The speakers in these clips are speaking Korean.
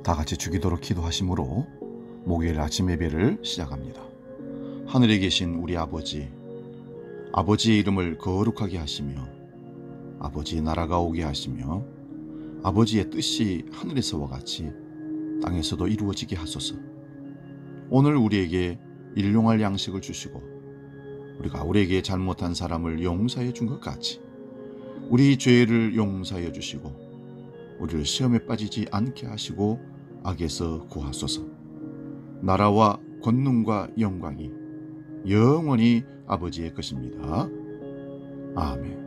다 같이 주기도록 기도하심으로 목요일 아침 예배를 시작합니다. 하늘에 계신 우리 아버지, 아버지의 이름을 거룩하게 하시며 아버지의 나라가 오게 하시며 아버지의 뜻이 하늘에서와 같이 땅에서도 이루어지게 하소서. 오늘 우리에게 일용할 양식을 주시고 우리가 우리에게 잘못한 사람을 용서해 준 것 같이 우리 죄를 용서해 주시고 우리를 시험에 빠지지 않게 하시고 악에서 구하소서. 나라와 권능과 영광이 영원히 아버지의 것입니다. 아멘.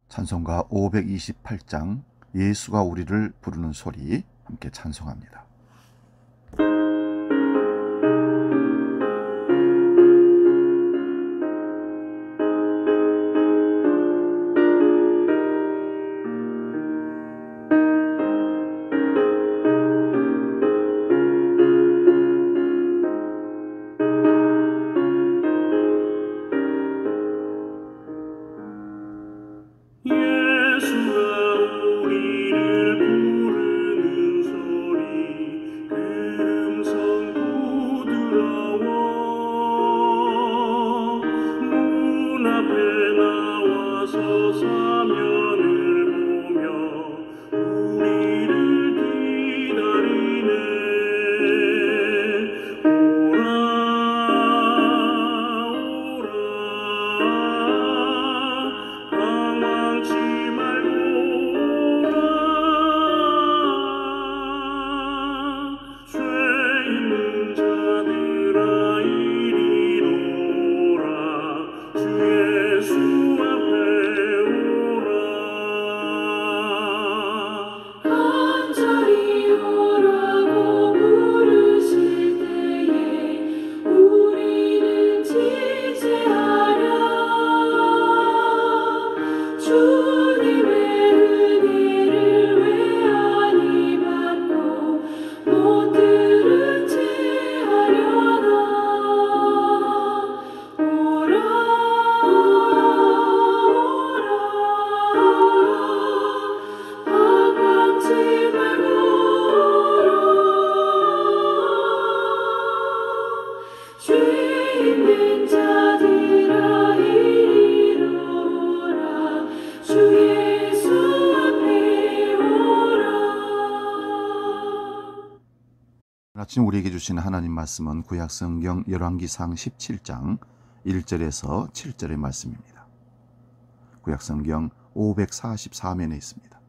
찬송가 528장 예수가 우리를 부르는 소리 함께 찬송합니다. 아침 우리에게 주신 하나님 말씀은 구약성경 열왕기상 17장 1절에서 7절의 말씀입니다. 구약성경 544면에 있습니다.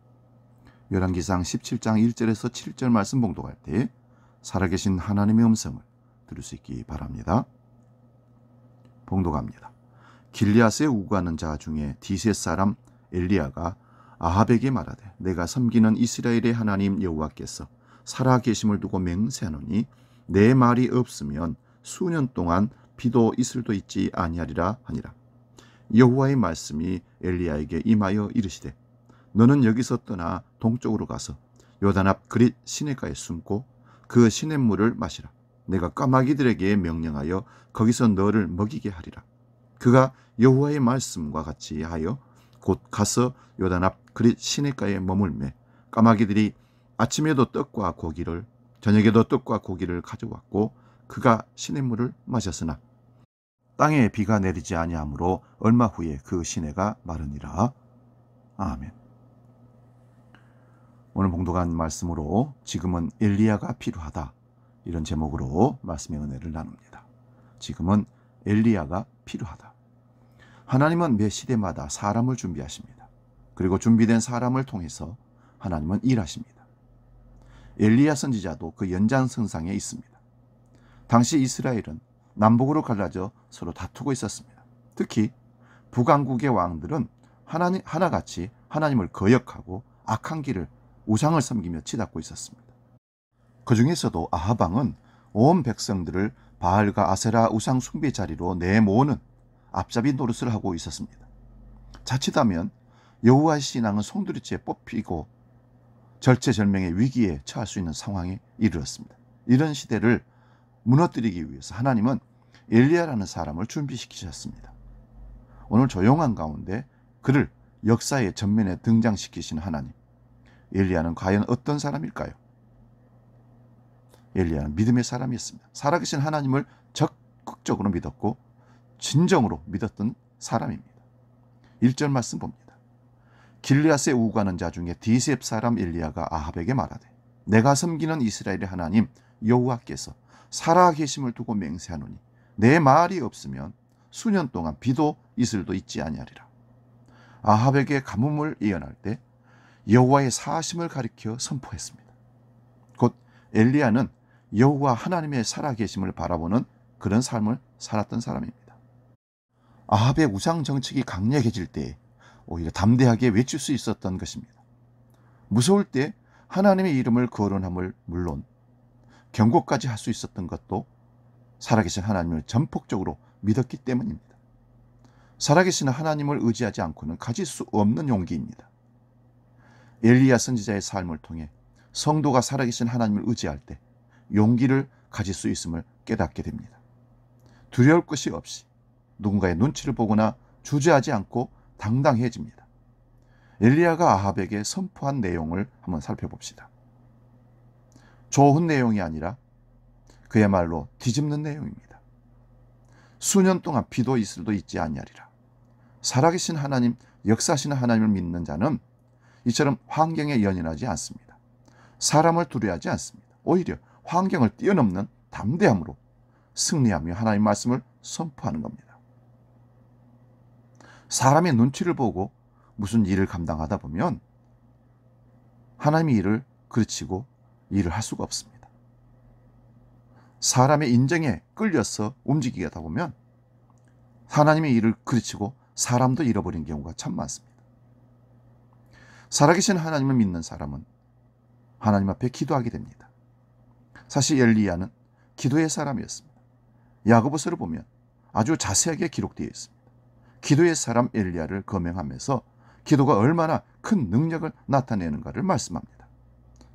열왕기상 17장 1절에서 7절 말씀 봉독할 때 살아계신 하나님의 음성을 들을 수 있기 바랍니다. 봉독합니다. 길리앗에 우거하는 자 중에 디셋 사람 엘리야가 아합에게 말하되 내가 섬기는 이스라엘의 하나님 여호와께서 살아계심을 두고 맹세하노니 내 말이 없으면 수년 동안 비도 이슬도 있지 아니하리라 하니라. 여호와의 말씀이 엘리야에게 임하여 이르시되 너는 여기서 떠나 동쪽으로 가서 요단 앞 그릿 시내가에 숨고 그 시냇물을 마시라. 내가 까마귀들에게 명령하여 거기서 너를 먹이게 하리라. 그가 여호와의 말씀과 같이 하여 곧 가서 요단 앞 그릿 시내가에 머물매 까마귀들이 아침에도 떡과 고기를 저녁에도 떡과 고기를 가져왔고 그가 시냇물을 마셨으나 땅에 비가 내리지 아니하므로 얼마 후에 그 시내가 마르니라. 아멘. 오늘 봉독한 말씀으로 지금은 엘리야가 필요하다, 이런 제목으로 말씀의 은혜를 나눕니다. 지금은 엘리야가 필요하다. 하나님은 매 시대마다 사람을 준비하십니다. 그리고 준비된 사람을 통해서 하나님은 일하십니다. 엘리야 선지자도 그 연장선상에 있습니다. 당시 이스라엘은 남북으로 갈라져 서로 다투고 있었습니다. 특히 북왕국의 왕들은 하나같이 하나님을 거역하고 악한 길을 우상을 섬기며 치닫고 있었습니다. 그 중에서도 아합 왕은 온 백성들을 바알과 아세라 우상 숭배 자리로 내모으는 앞잡이 노릇을 하고 있었습니다. 자칫하면 여호와의 신앙은 송두리째 뽑히고 절체절명의 위기에 처할 수 있는 상황에 이르렀습니다. 이런 시대를 무너뜨리기 위해서 하나님은 엘리야라는 사람을 준비시키셨습니다. 오늘 조용한 가운데 그를 역사의 전면에 등장시키신 하나님. 엘리야는 과연 어떤 사람일까요? 엘리야는 믿음의 사람이었습니다. 살아계신 하나님을 적극적으로 믿었고 진정으로 믿었던 사람입니다. 1절 말씀 봅니다. 길르앗에 우거하는 자 중에 디셉 사람 엘리야가 아합에게 말하되 내가 섬기는 이스라엘의 하나님 여호와께서 살아계심을 두고 맹세하노니 내 말이 없으면 수년 동안 비도 이슬도 있지 아니하리라. 아합에게 가뭄을 예언할 때 여호와의 사심을 가리켜 선포했습니다. 곧 엘리야는 여호와 하나님의 살아계심을 바라보는 그런 삶을 살았던 사람입니다. 아합의 우상 정책이 강력해질 때 오히려 담대하게 외칠 수 있었던 것입니다. 무서울 때 하나님의 이름을 거론함을 물론 경고까지 할 수 있었던 것도 살아계신 하나님을 전폭적으로 믿었기 때문입니다. 살아계신 하나님을 의지하지 않고는 가질 수 없는 용기입니다. 엘리야 선지자의 삶을 통해 성도가 살아계신 하나님을 의지할 때 용기를 가질 수 있음을 깨닫게 됩니다. 두려울 것이 없이 누군가의 눈치를 보거나 주저하지 않고 당당해집니다. 엘리야가 아합에게 선포한 내용을 한번 살펴봅시다. 좋은 내용이 아니라 그야말로 뒤집는 내용입니다. 수년 동안 비도 이슬도 있지 아니하리라. 살아계신 하나님, 역사하시는 하나님을 믿는 자는 이처럼 환경에 연연하지 않습니다. 사람을 두려워하지 않습니다. 오히려 환경을 뛰어넘는 담대함으로 승리하며 하나님의 말씀을 선포하는 겁니다. 사람의 눈치를 보고 무슨 일을 감당하다 보면 하나님의 일을 그르치고 일을 할 수가 없습니다. 사람의 인정에 끌려서 움직이게 하다 보면 하나님의 일을 그르치고 사람도 잃어버린 경우가 참 많습니다. 살아계신 하나님을 믿는 사람은 하나님 앞에 기도하게 됩니다. 사실 엘리야는 기도의 사람이었습니다. 야고보서를 보면 아주 자세하게 기록되어 있습니다. 기도의 사람 엘리야를 거명하면서 기도가 얼마나 큰 능력을 나타내는가를 말씀합니다.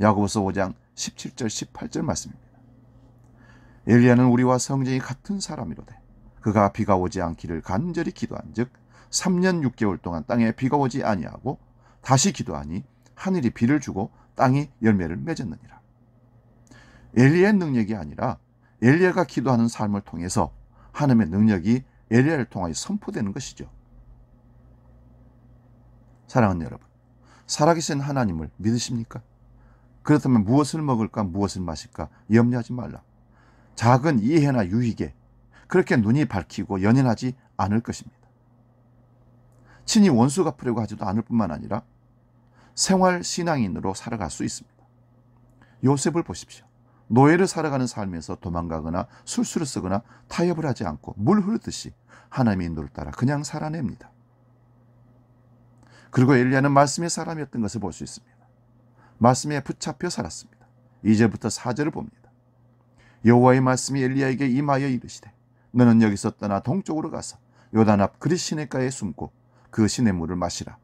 야고보서 5장 17절 18절 말씀입니다. 엘리야는 우리와 성정이 같은 사람이로되 그가 비가 오지 않기를 간절히 기도한즉 3년 6개월 동안 땅에 비가 오지 아니하고 다시 기도하니 하늘이 비를 주고 땅이 열매를 맺었느니라. 엘리야의 능력이 아니라 엘리야가 기도하는 삶을 통해서 하나님의 능력이 엘리야를 통하여 선포되는 것이죠. 사랑하는 여러분, 살아계신 하나님을 믿으십니까? 그렇다면 무엇을 먹을까 무엇을 마실까 염려하지 말라. 작은 이해나 유익에 그렇게 눈이 밝히고 연연하지 않을 것입니다. 친히 원수 갚으려고 하지도 않을 뿐만 아니라 생활 신앙인으로 살아갈 수 있습니다. 요셉을 보십시오. 노예를 살아가는 삶에서 도망가거나 술수를 쓰거나 타협을 하지 않고 물 흐르듯이 하나님의 인도를 따라 그냥 살아냅니다. 그리고 엘리야는 말씀의 사람이었던 것을 볼 수 있습니다. 말씀에 붙잡혀 살았습니다. 2절부터 4절을 봅니다. 여호와의 말씀이 엘리야에게 임하여 이르시되 너는 여기서 떠나 동쪽으로 가서 요단 앞 그릿 시내가에 숨고 그 시냇물을 마시라.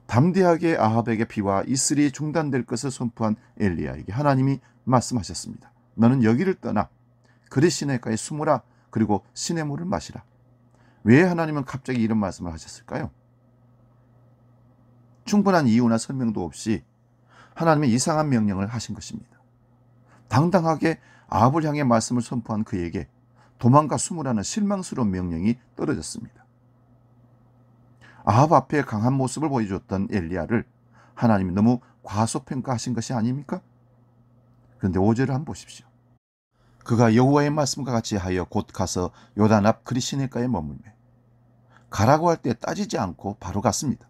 담대하게 아합에게 비와 이슬이 중단될 것을 선포한 엘리야에게 하나님이 말씀하셨습니다. 너는 여기를 떠나 그릿 시내가에 숨으라. 그리고 시냇물을 마시라. 왜 하나님은 갑자기 이런 말씀을 하셨을까요? 충분한 이유나 설명도 없이 하나님의 이상한 명령을 하신 것입니다. 당당하게 아합을 향해 말씀을 선포한 그에게 도망가 숨으라는 실망스러운 명령이 떨어졌습니다. 아합 앞에 강한 모습을 보여줬던 엘리야를 하나님이 너무 과소평가하신 것이 아닙니까? 그런데 5절을 한번 보십시오. 그가 여호와의 말씀과 같이 하여 곧 가서 요단 앞 그릿 시내가에 머물며 가라고 할 때 따지지 않고 바로 갔습니다.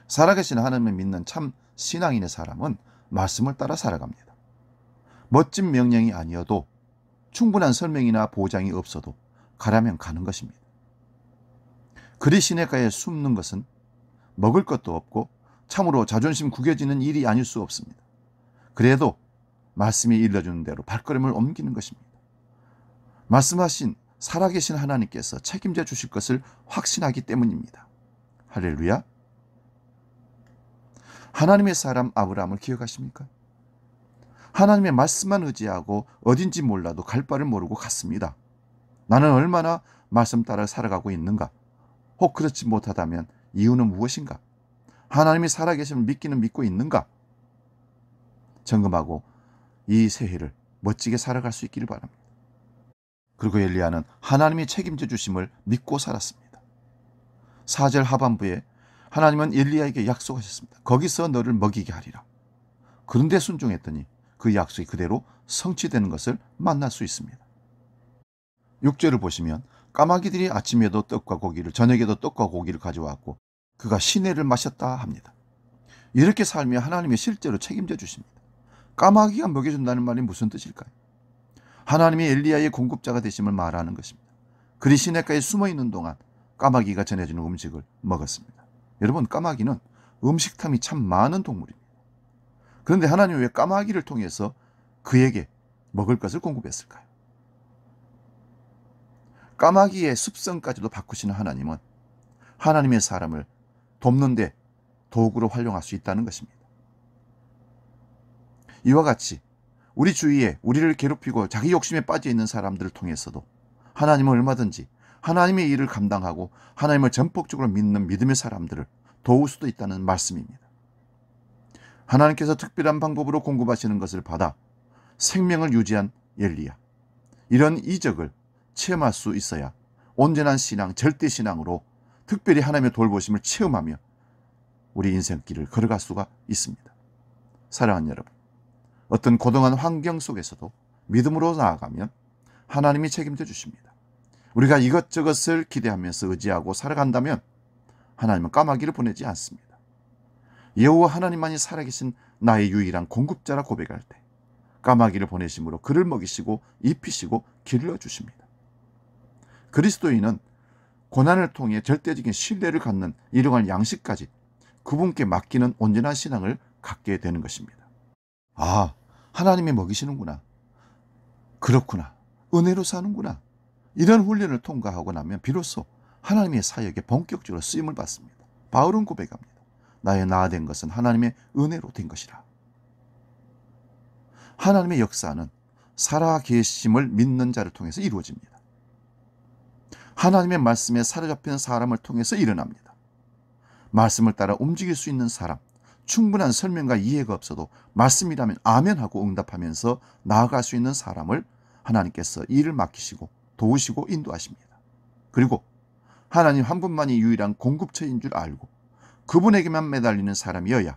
살아계신 하나님을 믿는 참 신앙인의 사람은 말씀을 따라 살아갑니다. 멋진 명령이 아니어도 충분한 설명이나 보장이 없어도 가라면 가는 것입니다. 그릿 시내가에 숨는 것은 먹을 것도 없고 참으로 자존심 구겨지는 일이 아닐 수 없습니다. 그래도 말씀이 일러주는 대로 발걸음을 옮기는 것입니다. 말씀하신 살아계신 하나님께서 책임져 주실 것을 확신하기 때문입니다. 할렐루야. 하나님의 사람 아브라함을 기억하십니까? 하나님의 말씀만 의지하고 어딘지 몰라도 갈 바를 모르고 갔습니다. 나는 얼마나 말씀 따라 살아가고 있는가? 혹 그렇지 못하다면 이유는 무엇인가? 하나님이 살아계심을 믿기는 믿고 있는가? 점검하고 이 새해를 멋지게 살아갈 수 있기를 바랍니다. 그리고 엘리야는 하나님이 책임져 주심을 믿고 살았습니다. 4절 하반부에 하나님은 엘리야에게 약속하셨습니다. 거기서 너를 먹이게 하리라. 그런데 순종했더니 그 약속이 그대로 성취되는 것을 만날 수 있습니다. 6절을 보시면 까마귀들이 아침에도 떡과 고기를, 저녁에도 떡과 고기를 가져왔고 그가 시내를 마셨다 합니다. 이렇게 살며 하나님이 실제로 책임져 주십니다. 까마귀가 먹여준다는 말이 무슨 뜻일까요? 하나님이 엘리야의 공급자가 되심을 말하는 것입니다. 그리 시냇가에 숨어있는 동안 까마귀가 전해주는 음식을 먹었습니다. 여러분, 까마귀는 음식탐이 참 많은 동물입니다. 그런데 하나님은 왜 까마귀를 통해서 그에게 먹을 것을 공급했을까요? 까마귀의 습성까지도 바꾸시는 하나님은 하나님의 사람을 돕는 데 도구로 활용할 수 있다는 것입니다. 이와 같이 우리 주위에 우리를 괴롭히고 자기 욕심에 빠져 있는 사람들을 통해서도 하나님은 얼마든지 하나님의 일을 감당하고 하나님을 전폭적으로 믿는 믿음의 사람들을 도울 수도 있다는 말씀입니다. 하나님께서 특별한 방법으로 공급하시는 것을 받아 생명을 유지한 엘리야. 이런 이적을 체험할 수 있어야 온전한 신앙, 절대신앙으로 특별히 하나님의 돌보심을 체험하며 우리 인생길을 걸어갈 수가 있습니다. 사랑하는 여러분, 어떤 고동한 환경 속에서도 믿음으로 나아가면 하나님이 책임져 주십니다. 우리가 이것저것을 기대하면서 의지하고 살아간다면 하나님은 까마귀를 보내지 않습니다. 여호와 하나님만이 살아계신 나의 유일한 공급자라 고백할 때 까마귀를 보내심으로 그를 먹이시고 입히시고 길러주십니다. 그리스도인은 고난을 통해 절대적인 신뢰를 갖는 이러한 양식까지 그분께 맡기는 온전한 신앙을 갖게 되는 것입니다. 아, 하나님이 먹이시는구나. 그렇구나. 은혜로 사는구나. 이런 훈련을 통과하고 나면 비로소 하나님의 사역에 본격적으로 쓰임을 받습니다. 바울은 고백합니다. 나의 나된 것은 하나님의 은혜로 된 것이라. 하나님의 역사는 살아계심을 믿는 자를 통해서 이루어집니다. 하나님의 말씀에 사로잡힌 사람을 통해서 일어납니다. 말씀을 따라 움직일 수 있는 사람, 충분한 설명과 이해가 없어도 말씀이라면 아멘하고 응답하면서 나아갈 수 있는 사람을 하나님께서 일을 맡기시고 도우시고 인도하십니다. 그리고 하나님 한 분만이 유일한 공급처인 줄 알고 그분에게만 매달리는 사람이어야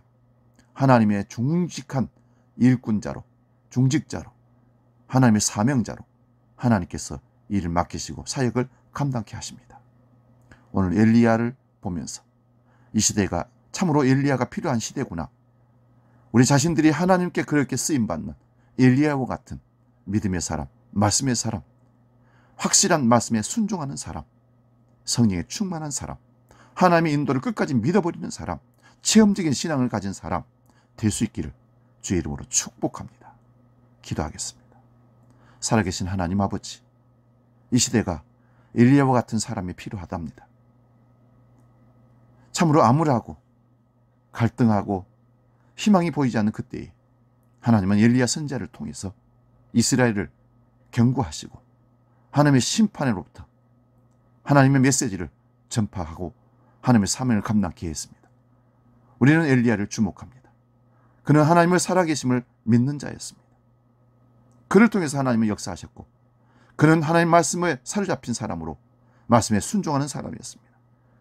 하나님의 중직한 일꾼자로, 중직자로, 하나님의 사명자로 하나님께서 일을 맡기시고 사역을 감당케 하십니다. 오늘 엘리야를 보면서 이 시대가 참으로 엘리야가 필요한 시대구나. 우리 자신들이 하나님께 그렇게 쓰임받는 엘리야와 같은 믿음의 사람, 말씀의 사람, 확실한 말씀에 순종하는 사람, 성령에 충만한 사람, 하나님의 인도를 끝까지 믿어버리는 사람, 체험적인 신앙을 가진 사람 될 수 있기를 주의 이름으로 축복합니다. 기도하겠습니다. 살아계신 하나님 아버지, 이 시대가 엘리야와 같은 사람이 필요하답니다. 참으로 암울하고 갈등하고 희망이 보이지 않는 그때에 하나님은 엘리야 선지자를 통해서 이스라엘을 경고하시고 하나님의 심판으로부터 하나님의 메시지를 전파하고 하나님의 사명을 감당케 했습니다. 우리는 엘리야를 주목합니다. 그는 하나님을 살아계심을 믿는 자였습니다. 그를 통해서 하나님은 역사하셨고 그는 하나님 말씀에 사로잡힌 사람으로 말씀에 순종하는 사람이었습니다.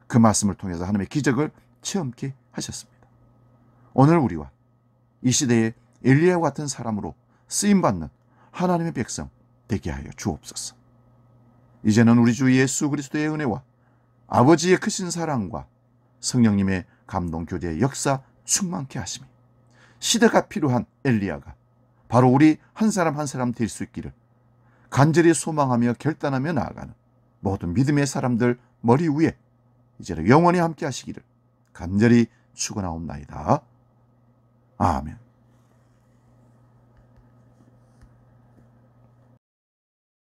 그 말씀을 통해서 하나님의 기적을 체험케 하셨습니다. 오늘 우리와 이 시대의 엘리야와 같은 사람으로 쓰임받는 하나님의 백성 되게 하여 주옵소서. 이제는 우리 주 예수 그리스도의 은혜와 아버지의 크신 사랑과 성령님의 감동 교제의 역사 충만케 하시며 시대가 필요한 엘리야가 바로 우리 한 사람 한 사람 될 수 있기를 간절히 소망하며 결단하며 나아가는 모든 믿음의 사람들 머리 위에 이제는 영원히 함께 하시기를 간절히 축원하옵나이다. 아멘.